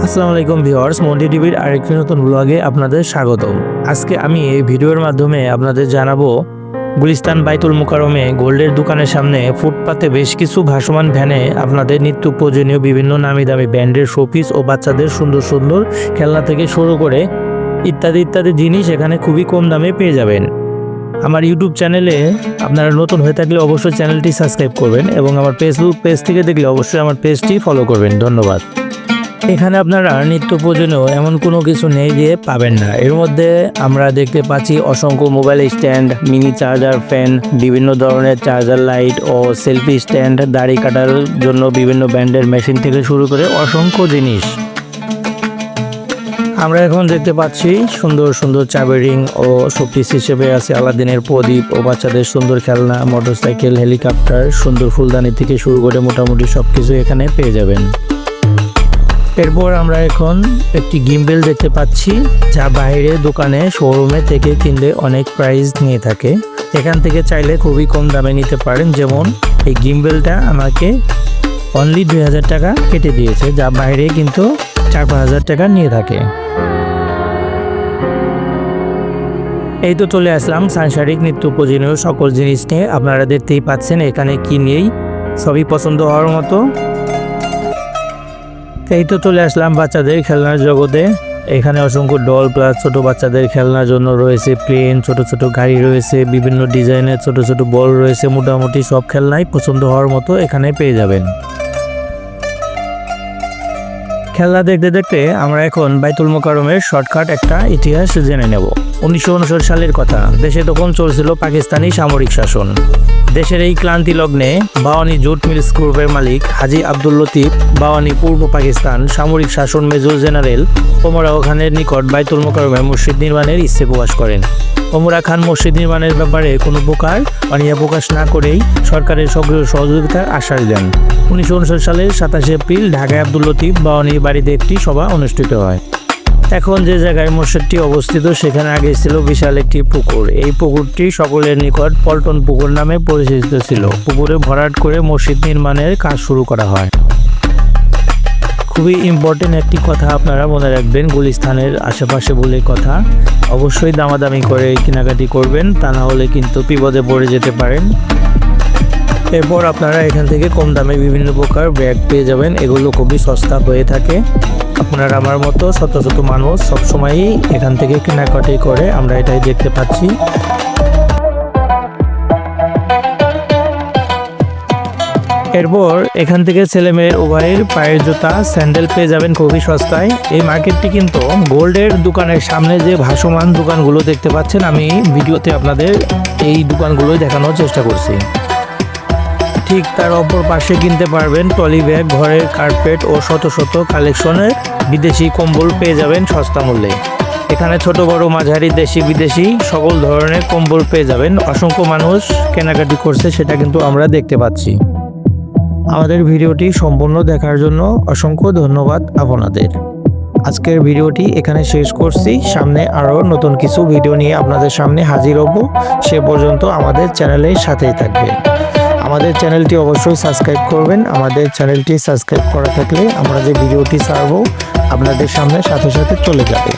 আসসালামু আলাইকুম ভিউয়ার্স, মন্টি টিভির আরেকটি নতুন ব্লগে আপনাদের স্বাগতম। আজকে আমি এই ভিডিওর মাধ্যমে আপনাদের জানাবো গুলিস্তান বাইতুল মোকাররমে গোল্ডের দোকানের সামনে ফুটপাতে বেশ কিছু ভাসমান ভ্যানে আপনাদের নিত্য প্রয়োজনীয় বিভিন্ন নামি দামি ব্র্যান্ডের শোপিস ও বাচ্চাদের সুন্দর সুন্দর খেলনা থেকে শুরু করে ইত্যাদি ইত্যাদি জিনিস এখানে খুবই কম দামে পেয়ে যাবেন। আমার ইউটিউব চ্যানেলে আপনারা নতুন হয়ে থাকলে অবশ্যই চ্যানেলটি সাবস্ক্রাইব করবেন এবং আমার ফেসবুক পেজ থেকে দেখলে অবশ্যই আমার পেজটি ফলো করবেন। ধন্যবাদ। এখানে আপনারা নিত্য প্রয়োজনীয় এমন কোনো কিছু নেই যে পাবেন না। এর মধ্যে আমরা দেখতে পাচ্ছি অসংখ্য mobile stand, mini charger, fan, বিভিন্ন ধরনের চার্জার লাইট ও সেলফি স্ট্যান্ড, দাড়ি কাটার জন্য বিভিন্ন ব্র্যান্ডের মেশিন থেকে শুরু করে অসংখ্য জিনিস। আমরা এখন দেখতে পাচ্ছি সুন্দর সুন্দর চাবি রিং ও শোপিস হিসেবে আছে আলাদিনের প্রদীপ ও বাচ্চাদের সুন্দর খেলনা, মোটরসাইকেল, হেলিকপ্টার, সুন্দর ফুলদানি থেকে শুরু করে মোটামুটি সবকিছু এখানে পেয়ে যাবেন। এরপর আমরা এখন একটি গিম্বেল দেখতে পাচ্ছি, যা বাইরে দোকানে শোরুমে থেকে কিনলে অনেক প্রাইস নিয়ে থাকে। এখান থেকে চাইলে খুবই কম দামে নিতে পারেন। যেমন এই গিম্বেলটা আমাকে অনলি 2000 টাকা কেটে দিয়েছে, যা বাইরে কিন্তু 4-5 টাকা নিয়ে থাকে। এই তো চলে আসলাম সাংসারিক নিত্য প্রয়োজনীয় সকল জিনিস নিয়ে। আপনারা দেখতেই পাচ্ছেন এখানে কি নেই, সবই পছন্দ হওয়ার মতো। এই তো চলে আসলাম বাচ্চাদের খেলনার জগতে। এখানে অসংখ্য ডল প্লাস ছোট বাচ্চাদের খেলনার জন্য রয়েছে প্লেন, ছোট ছোট গাড়ি রয়েছে, বিভিন্ন ডিজাইনের ছোট ছোট বল রয়েছে। মোটামুটি সব খেলনাই পছন্দ হওয়ার মতো এখানে পেয়ে যাবেন। খেলনা দেখতে দেখতে আমরা এখন বাইতুল মোকাররমের শর্টকাট একটা ইতিহাস জেনে নেব। 1959 সালের কথা। দেশে তখন চলছিল পাকিস্তানি সামরিক শাসন। দেশের এই ক্লান্তি লগ্নে বাওয়ানি জুট মিলস গ্রুপের মালিক হাজি আব্দুল লতিফ বাওয়ানি পূর্ব পাকিস্তান সামরিক শাসন মেজর জেনারেল ওমরা খানের নিকট বাইতুল মোকাররমে মসজিদ নির্মাণের ইচ্ছে প্রকাশ করেন। ওমরা খান মসজিদ নির্মাণের ব্যাপারে কোনো প্রকার অনীহা প্রকাশ না করেই সরকারের সক্রিয় সহযোগিতার আশ্বাস দেন। 1959 সালের 27 এপ্রিল ঢাকায় আব্দুল লতিফ বাওয়ানির বাড়িতে একটি সভা অনুষ্ঠিত হয়। এখন যে জায়গায় মসজিদটি অবস্থিত সেখানে আগে ছিল বিশাল একটি পুকুর। এই পুকুরটি সকলের নিকট পল্টন পুকুর নামে পরিচিত ছিল। পুকুরে ভরাট করে মসজিদ নির্মাণের কাজ শুরু করা হয়। খুবই ইম্পর্টেন্ট একটি কথা আপনারা মনে রাখবেন, গুলিস্তানের আশেপাশে বলে কথা, অবশ্যই দামাদামি করে কেনাকাটি করবেন, তা না হলে কিন্তু বিপদে পড়ে যেতে পারেন। এরপর আপনারা এখান থেকে কম দামে বিভিন্ন প্রকার ব্যাগ পেয়ে যাবেন। এগুলো খুবই সস্তা হয়ে থাকে। আপনারা আমার মতো শত শত মানুষ সবসময়ই এখান থেকে কেনাকাটি করে, আমরা এটাই দেখতে পাচ্ছি। এরপর এখান থেকে ছেলেমেয়ের উভয়ের পায়ের জুতা, স্যান্ডেল পেয়ে যাবেন খুবই সস্তায়। এই মার্কেটটি কিন্তু গোল্ডের দোকানের সামনে যে ভাসমান দোকানগুলো দেখতে পাচ্ছেন, আমি ভিডিওতে আপনাদের এই দোকানগুলোই দেখানোর চেষ্টা করছি। ঠিক তার অপর পাশে কিনতে পারবেন ট্রলি ব্যাগ, ঘরের কার্পেট ও শত শত কালেকশনের বিদেশি কম্বল পেয়ে যাবেন সস্তা মূল্যে। এখানে ছোট বড় মাঝারি দেশি বিদেশি সকল ধরনের কম্বল পেয়ে যাবেন। অসংখ্য মানুষ কেনাকাটি করছে, সেটা কিন্তু আমরা দেখতে পাচ্ছি। আমাদের ভিডিওটি সম্পূর্ণ দেখার জন্য অসংখ্য ধন্যবাদ আপনাদের। আজকের ভিডিওটি এখানে শেষ করছি। সামনে আরও নতুন কিছু ভিডিও নিয়ে আপনাদের সামনে হাজির হব। সে পর্যন্ত আমাদের চ্যানেলের সাথেই থাকবেন। আমাদের চ্যানেলটি অবশ্যই সাবস্ক্রাইব করবেন। আমাদের চ্যানেলটি সাবস্ক্রাইব করা থাকলে আমরা যে ভিডিওটি ছাড়ব আপনাদের সামনে সাথে সাথে চলে যাবে।